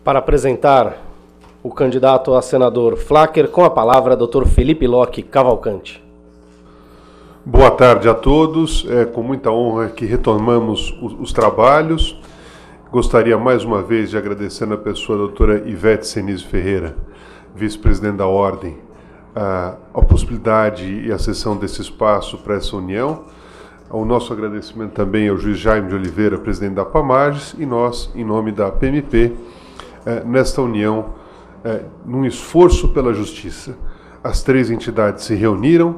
Para apresentar o candidato a senador Flachер, com a palavra, Dr. Felipe Locke Cavalcante. Boa tarde a todos. É com muita honra que retomamos os trabalhos. Gostaria mais uma vez de agradecer na pessoa da doutora Ivete Senise Ferreira, vice-presidente da Ordem, a possibilidade e a cessão desse espaço para essa união. O nosso agradecimento também ao juiz Jaime de Oliveira, presidente da APAMAGES, e nós, em nome da PMP, nesta união, num esforço pela justiça. As três entidades se reuniram,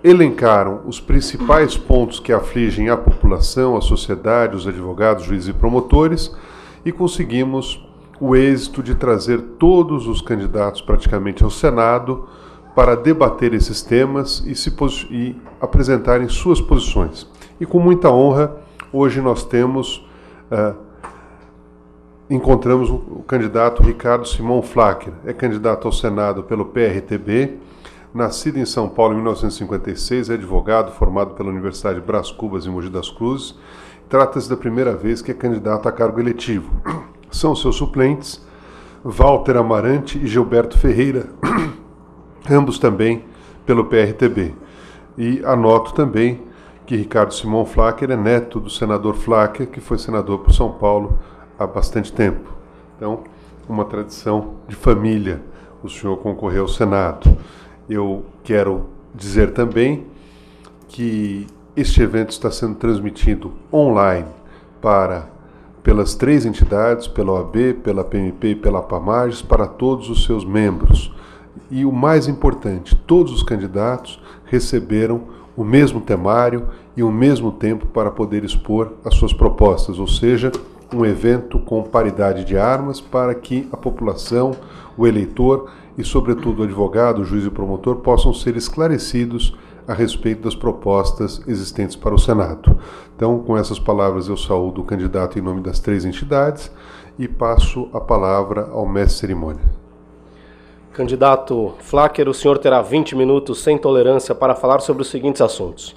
elencaram os principais pontos que afligem a população, a sociedade, os advogados, juízes e promotores, e conseguimos o êxito de trazer todos os candidatos praticamente ao Senado para debater esses temas e apresentarem suas posições. E com muita honra, hoje nós encontramos o candidato Ricardo Simão Flachner. É candidato ao Senado pelo PRTB, nascido em São Paulo em 1956, é advogado formado pela Universidade Brás Cubas em Mogi das Cruzes. Trata-se da primeira vez que é candidato a cargo eletivo. São seus suplentes Walter Amarante e Gilberto Ferreira, ambos também pelo PRTB. E anoto também que Ricardo Simão Flachner é neto do senador Flachner, que foi senador por São Paulo há bastante tempo. Então, uma tradição de família, o senhor concorreu ao Senado. Eu quero dizer também que este evento está sendo transmitido online pelas três entidades, pela OAB, pela PMP e pela APAMAGES, para todos os seus membros. E o mais importante, todos os candidatos receberam o mesmo temário e o mesmo tempo para poder expor as suas propostas, ou seja, um evento com paridade de armas para que a população, o eleitor e, sobretudo, o advogado, o juiz e o promotor possam ser esclarecidos a respeito das propostas existentes para o Senado. Então, com essas palavras, eu saúdo o candidato em nome das três entidades e passo a palavra ao mestre de cerimônia. Candidato Flachner, o senhor terá 20 minutos sem tolerância para falar sobre os seguintes assuntos: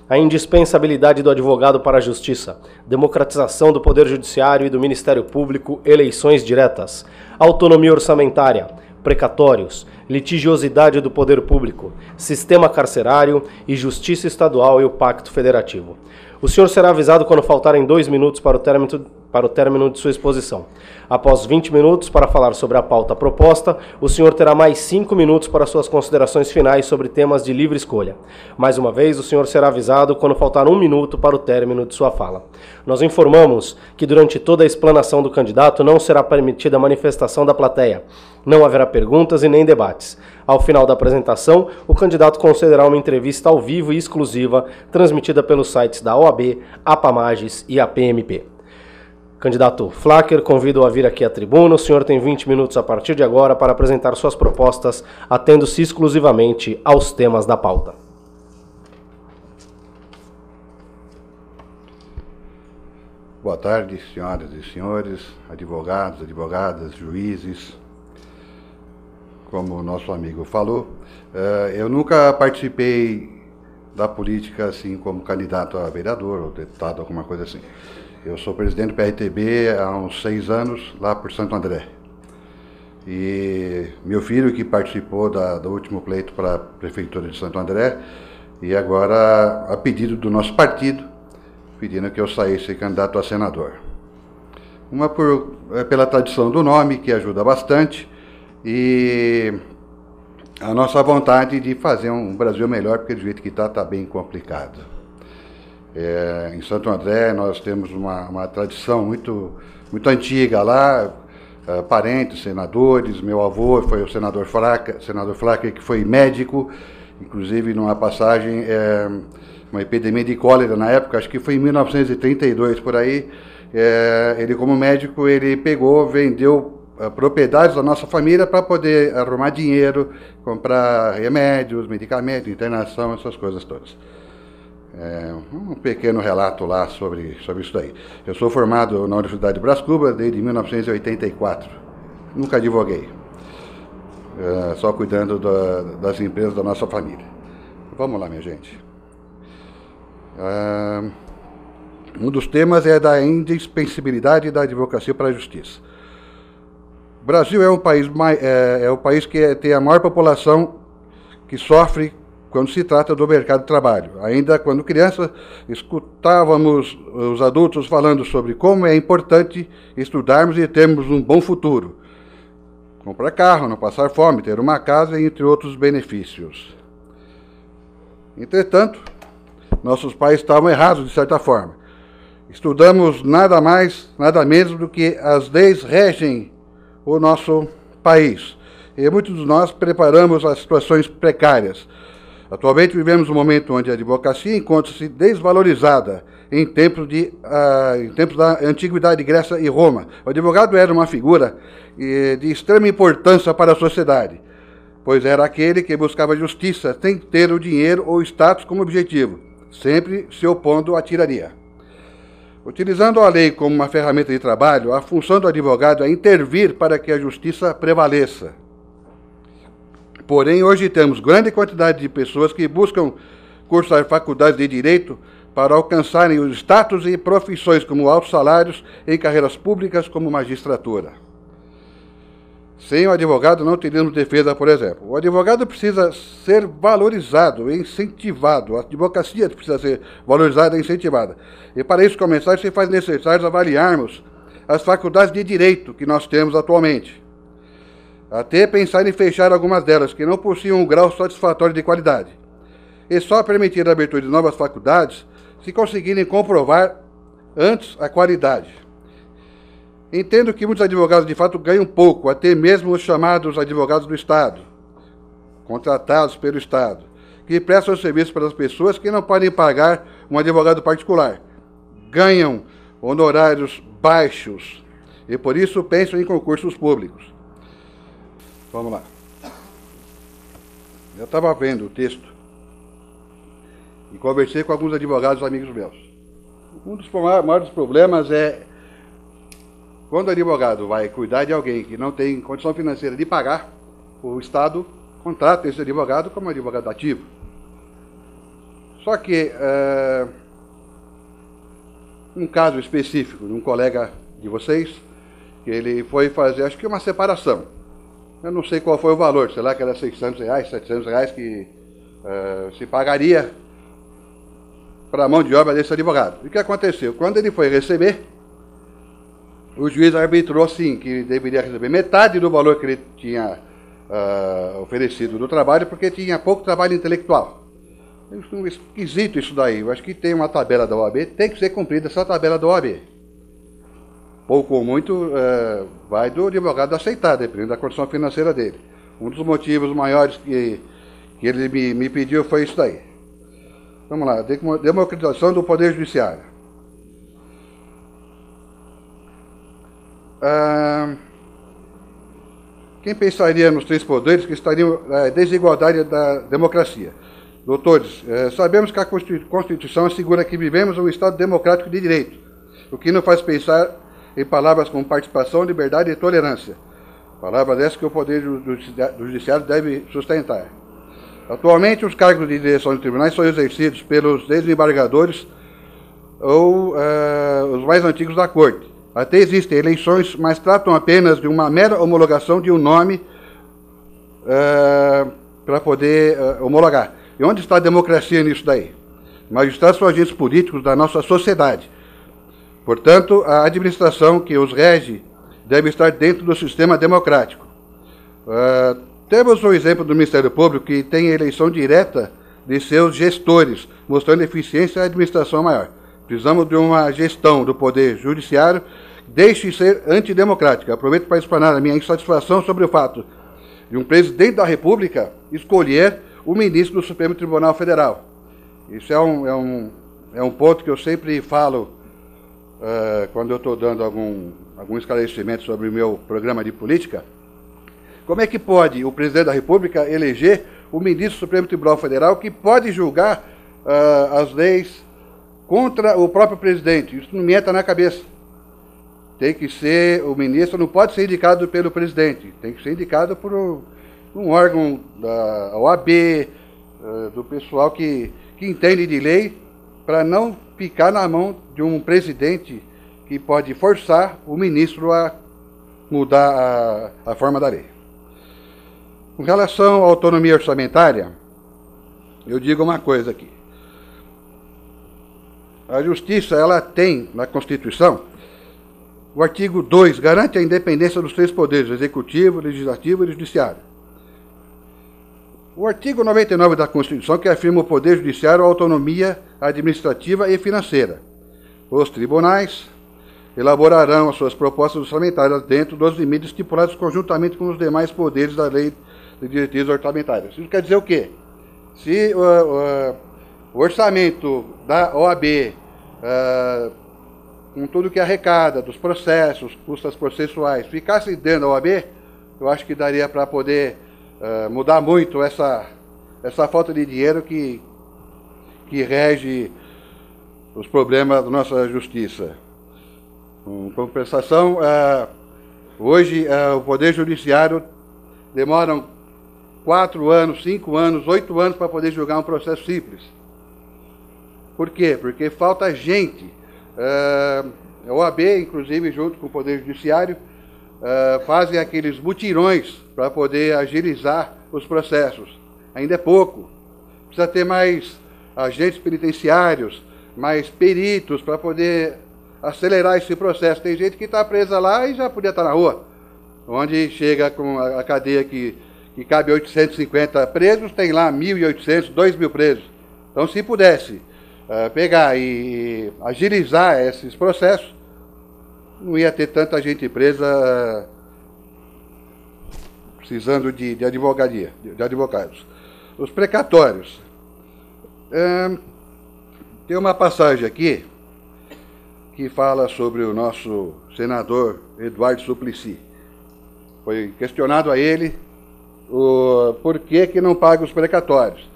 a indispensabilidade do advogado para a justiça, democratização do Poder Judiciário e do Ministério Público, eleições diretas, autonomia orçamentária, precatórios, litigiosidade do Poder Público, sistema carcerário e justiça estadual e o Pacto Federativo. O senhor será avisado quando faltarem 2 minutos para o término de sua exposição. Após 20 minutos para falar sobre a pauta proposta, o senhor terá mais 5 minutos para suas considerações finais sobre temas de livre escolha. Mais uma vez, o senhor será avisado quando faltar 1 minuto para o término de sua fala. Nós informamos que durante toda a explanação do candidato não será permitida a manifestação da plateia. Não haverá perguntas e nem debates. Ao final da apresentação, o candidato concederá uma entrevista ao vivo e exclusiva, transmitida pelos sites da OAB, APAMAGES e a PMP. Candidato Flachner, convido-o a vir aqui à tribuna. O senhor tem 20 minutos a partir de agora para apresentar suas propostas, atendo-se exclusivamente aos temas da pauta. Boa tarde, senhoras e senhores, advogados, advogadas, juízes. Como o nosso amigo falou, eu nunca participei da política assim como candidato a vereador ou deputado, alguma coisa assim. Eu sou presidente do PRTB há uns 6 anos, lá por Santo André. E meu filho que participou do último pleito para a Prefeitura de Santo André, e agora, a pedido do nosso partido, pedindo que eu saísse candidato a senador. Uma pela tradição do nome, que ajuda bastante, e a nossa vontade de fazer um Brasil melhor, porque do jeito que está bem complicado. Em Santo André nós temos uma tradição muito antiga lá, parentes, senadores. Meu avô foi o senador Flachner, que foi médico, inclusive numa passagem, uma epidemia de cólera na época, acho que foi em 1932 por aí. Ele, como médico, ele vendeu propriedades da nossa família para poder arrumar dinheiro, comprar remédios, medicamentos, internação, essas coisas todas. Um pequeno relato lá sobre isso daí. Eu sou formado na Universidade de Brás Cubas desde 1984. Nunca advoguei. Só cuidando das empresas da nossa família. Vamos lá, minha gente. Um dos temas é da indispensabilidade da advocacia para a justiça. Brasil é o país que tem a maior população que sofre quando se trata do mercado de trabalho. Ainda quando criança, escutávamos os adultos falando sobre como é importante estudarmos e termos um bom futuro. Comprar carro, não passar fome, ter uma casa, entre outros benefícios. Entretanto, nossos pais estavam errados, de certa forma. Estudamos nada mais, nada menos do que as leis regem o nosso país. E muitos de nós preparamos as situações precárias. Atualmente vivemos um momento onde a advocacia encontra-se desvalorizada em tempos da antiguidade Grécia e Roma. O advogado era uma figura de extrema importância para a sociedade, pois era aquele que buscava justiça sem ter o dinheiro ou status como objetivo, sempre se opondo à tirania. Utilizando a lei como uma ferramenta de trabalho, a função do advogado é intervir para que a justiça prevaleça. Porém, hoje temos grande quantidade de pessoas que buscam cursar faculdades de direito para alcançarem os status e profissões como altos salários em carreiras públicas como magistratura. Sem o advogado não teríamos defesa, por exemplo. O advogado precisa ser valorizado e incentivado. A advocacia precisa ser valorizada e incentivada. E para isso começar, se faz necessário avaliarmos as faculdades de direito que nós temos atualmente. Até pensar em fechar algumas delas, que não possuem um grau satisfatório de qualidade. E só permitir a abertura de novas faculdades se conseguirem comprovar antes a qualidade. Entendo que muitos advogados de fato ganham pouco, até mesmo os chamados advogados do Estado, contratados pelo Estado, que prestam serviço para as pessoas que não podem pagar um advogado particular. Ganham honorários baixos e por isso pensam em concursos públicos. Vamos lá. Eu estava vendo o texto e conversei com alguns advogados amigos meus. Um dos maiores problemas é quando o advogado vai cuidar de alguém que não tem condição financeira de pagar, o Estado contrata esse advogado como advogado ativo. Só que um caso específico de um colega de vocês, que ele foi fazer, acho que uma separação. Eu não sei qual foi o valor, sei lá que era R$600, R$700 que se pagaria para a mão de obra desse advogado. E o que aconteceu? Quando ele foi receber, o juiz arbitrou assim, que deveria receber metade do valor que ele tinha oferecido do trabalho, porque tinha pouco trabalho intelectual. É esquisito isso daí. Eu acho que tem uma tabela da OAB, tem que ser cumprida essa tabela da OAB. Pouco ou muito vai do advogado aceitar, dependendo da condição financeira dele. Um dos motivos maiores que ele me pediu foi isso daí. Vamos lá, democratização do Poder Judiciário. Quem pensaria nos três poderes que estariam na desigualdade da democracia? Doutores, sabemos que a Constituição assegura que vivemos um Estado democrático de direito, o que nos faz pensar em palavras como participação, liberdade e tolerância. Palavras essas que o Poder Judiciário deve sustentar. Atualmente, os cargos de direção de tribunais são exercidos pelos desembargadores ou os mais antigos da Corte. Até existem eleições, mas tratam apenas de uma mera homologação de um nome para poder homologar. E onde está a democracia nisso daí? Magistrados são agentes políticos da nossa sociedade. Portanto, a administração que os rege deve estar dentro do sistema democrático. Temos o exemplo do Ministério Público, que tem a eleição direta de seus gestores, mostrando eficiência e administração maior. Precisamos de uma gestão do Poder Judiciário que deixe de ser antidemocrática. Aproveito para explanar a minha insatisfação sobre o fato de um presidente da República escolher o ministro do Supremo Tribunal Federal. Isso é um ponto que eu sempre falo quando eu estou dando algum esclarecimento sobre o meu programa de política. Como é que pode o presidente da República eleger o ministro do Supremo Tribunal Federal que pode julgar as leis contra o próprio presidente? Isso não me entra na cabeça. Tem que ser, o ministro não pode ser indicado pelo presidente, tem que ser indicado por um órgão da OAB, do pessoal que entende de lei, para não ficar na mão de um presidente que pode forçar o ministro a mudar a forma da lei. Com relação à autonomia orçamentária, eu digo uma coisa aqui. A Justiça, ela tem, na Constituição, o artigo 2 garante a independência dos três poderes, executivo, legislativo e judiciário. O artigo 99 da Constituição, que afirma o poder judiciário, a autonomia administrativa e financeira. Os tribunais elaborarão as suas propostas orçamentárias dentro dos limites estipulados conjuntamente com os demais poderes da lei de diretrizes orçamentárias. Isso quer dizer o quê? Se o orçamento da OAB, com tudo que arrecada, dos processos, custas processuais, ficasse dentro da OAB, eu acho que daria para poder mudar muito essa falta de dinheiro que rege os problemas da nossa justiça. Em compensação, hoje o Poder Judiciário demora 4 anos, 5 anos, 8 anos para poder julgar um processo simples. Por quê? Porque falta gente. A OAB, inclusive, junto com o Poder Judiciário, fazem aqueles mutirões para poder agilizar os processos. Ainda é pouco. Precisa ter mais agentes penitenciários, mais peritos para poder acelerar esse processo. Tem gente que está presa lá e já podia estar na rua. Onde chega com a cadeia que cabe 850 presos, tem lá 1.800, 2.000 presos. Então, se pudesse pegar e agilizar esses processos, não ia ter tanta gente presa precisando de advogados. Os precatórios. Tem uma passagem aqui que fala sobre o nosso senador Eduardo Suplicy. Foi questionado a ele por que não paga os precatórios.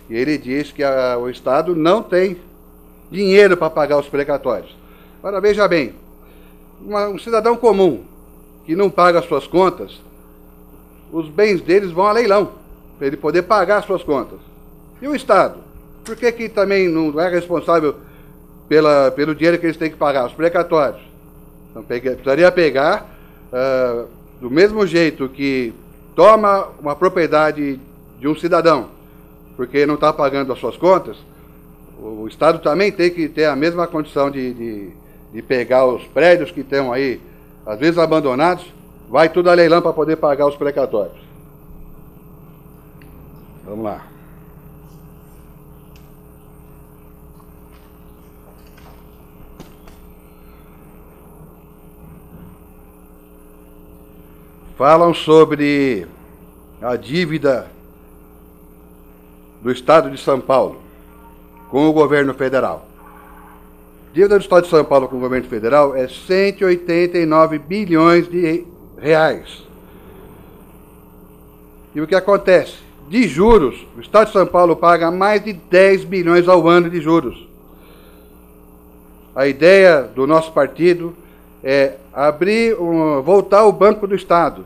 E ele diz que o Estado não tem dinheiro para pagar os precatórios. Agora, veja bem, um cidadão comum que não paga as suas contas, os bens deles vão a leilão, para ele poder pagar as suas contas. E o Estado? Por que também não é responsável pelo dinheiro que eles têm que pagar, os precatórios? Então, precisaria pegar, do mesmo jeito que toma uma propriedade de um cidadão, porque não está pagando as suas contas, o Estado também tem que ter a mesma condição de pegar os prédios que estão aí, às vezes abandonados, vai tudo a leilão para poder pagar os precatórios. Vamos lá. Falam sobre a dívida do Estado de São Paulo com o governo federal. A dívida do Estado de São Paulo com o governo federal é 189 bilhões de reais. E o que acontece? De juros, o Estado de São Paulo paga mais de 10 bilhões ao ano de juros. A ideia do nosso partido é voltar o Banco do Estado,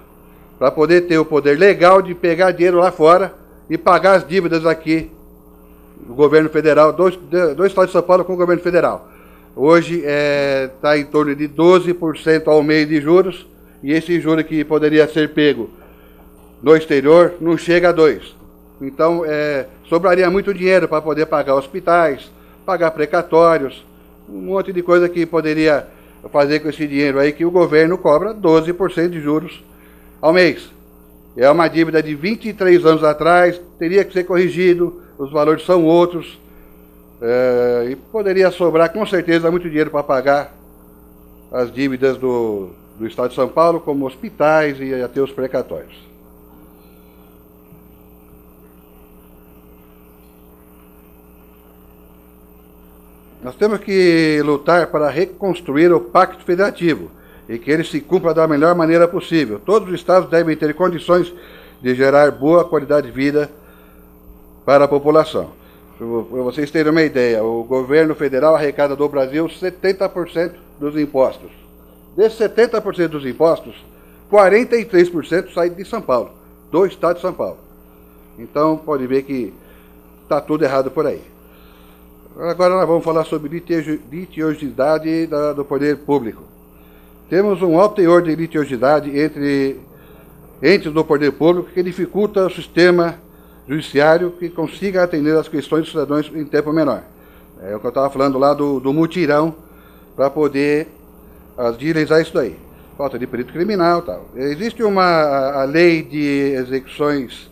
para poder ter o poder legal de pegar dinheiro lá fora e pagar as dívidas aqui do governo federal, do Estado de São Paulo com o governo federal. Hoje está em torno de 12% ao mês de juros, e esse juro que poderia ser pego no exterior não chega a 2%. Então, sobraria muito dinheiro para poder pagar hospitais, pagar precatórios, um monte de coisa que poderia fazer com esse dinheiro aí, que o governo cobra 12% de juros ao mês. É uma dívida de 23 anos atrás, teria que ser corrigido, os valores são outros, e poderia sobrar com certeza muito dinheiro para pagar as dívidas do Estado de São Paulo, como hospitais e até os precatórios. Nós temos que lutar para reconstruir o Pacto Federativo e que ele se cumpra da melhor maneira possível. Todos os estados devem ter condições de gerar boa qualidade de vida para a população. Para vocês terem uma ideia, o governo federal arrecada do Brasil 70% dos impostos. Desses 70% dos impostos, 43% sai de São Paulo, do estado de São Paulo. Então, pode ver que está tudo errado por aí. Agora nós vamos falar sobre litigiosidade do poder público. temos um alto teor de litigiosidade entre entes do poder público que dificulta o sistema judiciário que consiga atender as questões dos cidadãos em tempo menor. É o que eu estava falando lá do mutirão para poder agilizar isso daí. Falta de perito criminal e tal. Existe a lei de execuções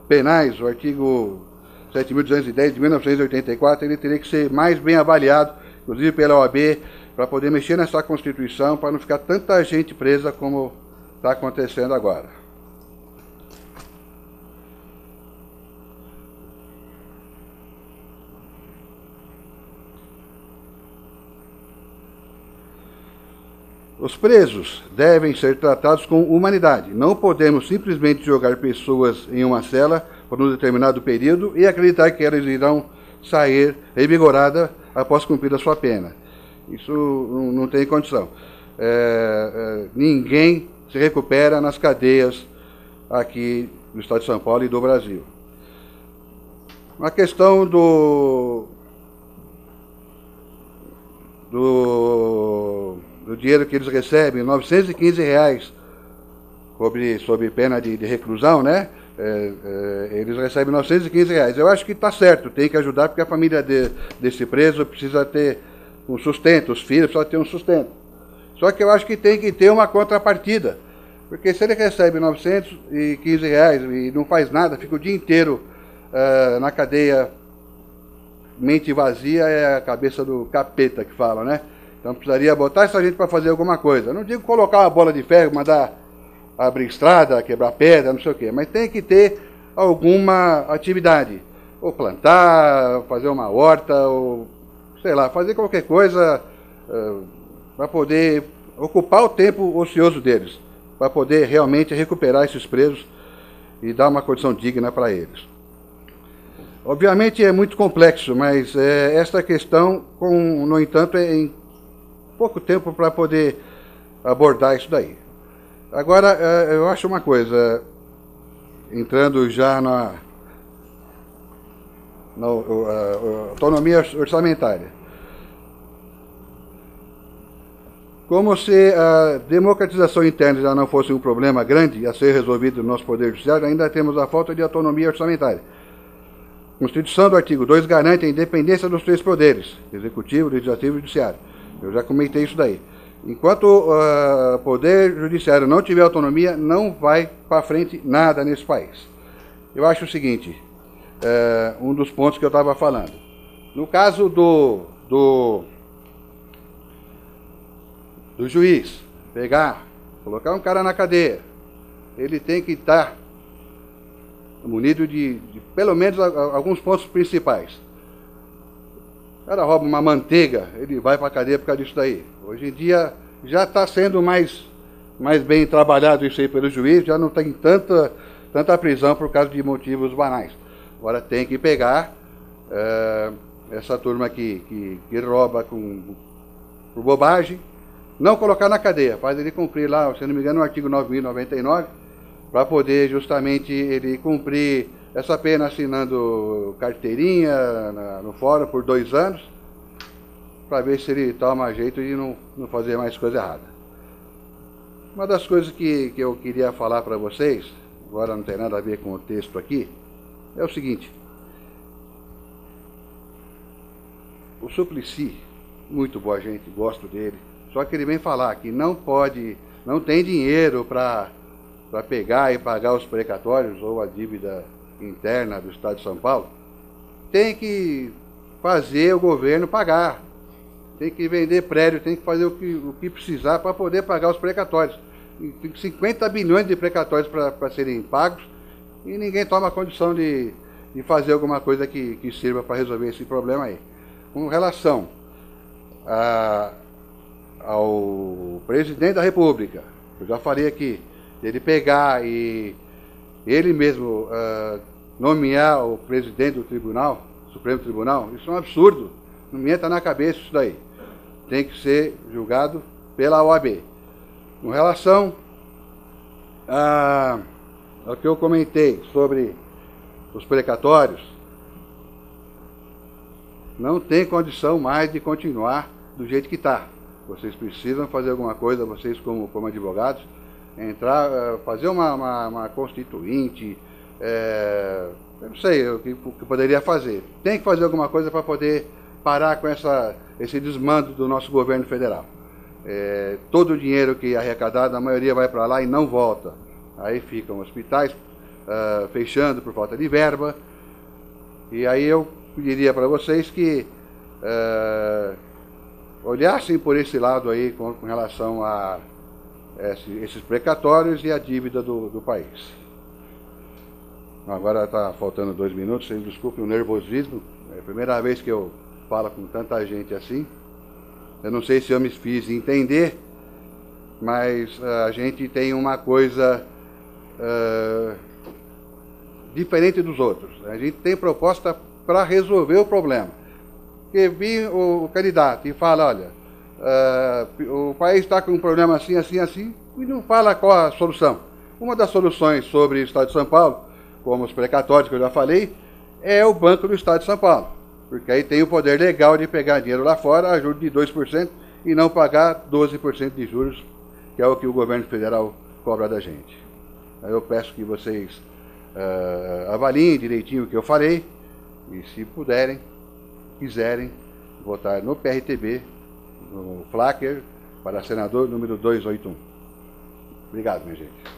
penais, o artigo 7.210 de 1984, ele teria que ser mais bem avaliado, inclusive pela OAB, para poder mexer nessa Constituição, para não ficar tanta gente presa como está acontecendo agora. Os presos devem ser tratados com humanidade. Não podemos simplesmente jogar pessoas em uma cela por um determinado período e acreditar que elas irão sair revigoradas após cumprir a sua pena. Isso não tem condição. Ninguém se recupera nas cadeias aqui do Estado de São Paulo e do Brasil. A questão do dinheiro que eles recebem, R$ 915 sob pena de reclusão, né? Eles recebem R$ 915. Eu acho que está certo, tem que ajudar, porque a família desse preso precisa ter um sustento, os filhos precisam ter um sustento. Só que eu acho que tem que ter uma contrapartida, porque se ele recebe R$ 915 e não faz nada, fica o dia inteiro na cadeia, mente vazia é a cabeça do capeta que fala, né? Então precisaria botar essa gente para fazer alguma coisa. Não digo colocar uma bola de ferro, mandar abrir estrada, quebrar pedra, não sei o quê, mas tem que ter alguma atividade. Ou plantar, fazer uma horta, ou sei lá, fazer qualquer coisa para poder ocupar o tempo ocioso deles, para poder realmente recuperar esses presos e dar uma condição digna para eles. Obviamente é muito complexo, mas esta questão, no entanto, é em pouco tempo para poder abordar isso daí. Agora, eu acho uma coisa, entrando já na autonomia orçamentária. Como se a democratização interna já não fosse um problema grande a ser resolvido no nosso Poder Judiciário, ainda temos a falta de autonomia orçamentária. A Constituição do artigo 2 garante a independência dos três poderes, Executivo, Legislativo e Judiciário. Eu já comentei isso daí. Enquanto o Poder Judiciário não tiver autonomia, não vai para frente nada nesse país. Eu acho o seguinte, um dos pontos que eu estava falando. No caso do juiz colocar um cara na cadeia, ele tem que estar munido de pelo menos alguns pontos principais. O cara rouba uma manteiga, ele vai para a cadeia por causa disso daí. Hoje em dia já está sendo mais bem trabalhado isso aí pelo juiz, já não tem tanta prisão por causa de motivos banais. Agora tem que pegar essa turma que rouba por bobagem, não colocar na cadeia, faz ele cumprir lá, se não me engano, no artigo 9.099, para poder justamente ele cumprir essa pena assinando carteirinha no fórum por 2 anos, para ver se ele toma jeito de não fazer mais coisa errada. Uma das coisas que eu queria falar para vocês, agora não tem nada a ver com o texto aqui, é o seguinte. O Suplicy, muito boa gente, gosto dele, só que ele vem falar que não tem dinheiro para pegar e pagar os precatórios ou a dívida interna do Estado de São Paulo. Tem que fazer o governo pagar, tem que vender prédio, tem que fazer o que precisar para poder pagar os precatórios. Tem 50 bilhões de precatórios para serem pagos e ninguém toma a condição de fazer alguma coisa que sirva para resolver esse problema aí. Com relação ao presidente da República, eu já falei aqui, ele pegar e ele mesmo nomear o presidente do Tribunal, Supremo Tribunal, isso é um absurdo, não me entra na cabeça isso daí. Tem que ser julgado pela OAB. Com relação ao que eu comentei sobre os precatórios, não tem condição mais de continuar do jeito que está. Vocês precisam fazer alguma coisa, vocês como advogados, entrar, fazer uma constituinte, eu não sei o que poderia fazer. Tem que fazer alguma coisa para poder parar com esse desmando do nosso governo federal. Todo o dinheiro que é arrecadado, a maioria vai para lá e não volta. Aí ficam hospitais fechando por falta de verba. E aí eu pediria para vocês que olhassem por esse lado aí com relação a esses precatórios e a dívida do país. Agora está faltando 2 minutos, vocês desculpem o nervosismo. É a primeira vez que eu falo com tanta gente assim. Eu não sei se eu me fiz entender, mas a gente tem uma coisa diferente dos outros. A gente tem proposta para resolver o problema. Porque vem o candidato e fala, olha, o país está com um problema assim, assim, assim, e não fala qual a solução. Uma das soluções sobre o Estado de São Paulo, como os precatórios que eu já falei, é o Banco do Estado de São Paulo. Porque aí tem o poder legal de pegar dinheiro lá fora, a juros de 2%, e não pagar 12% de juros, que é o que o governo federal cobra da gente. Aí eu peço que vocês avaliem direitinho o que eu falei, e se puderem, quiserem, votar no PRTB, no Flacker, para senador número 281. Obrigado, minha gente.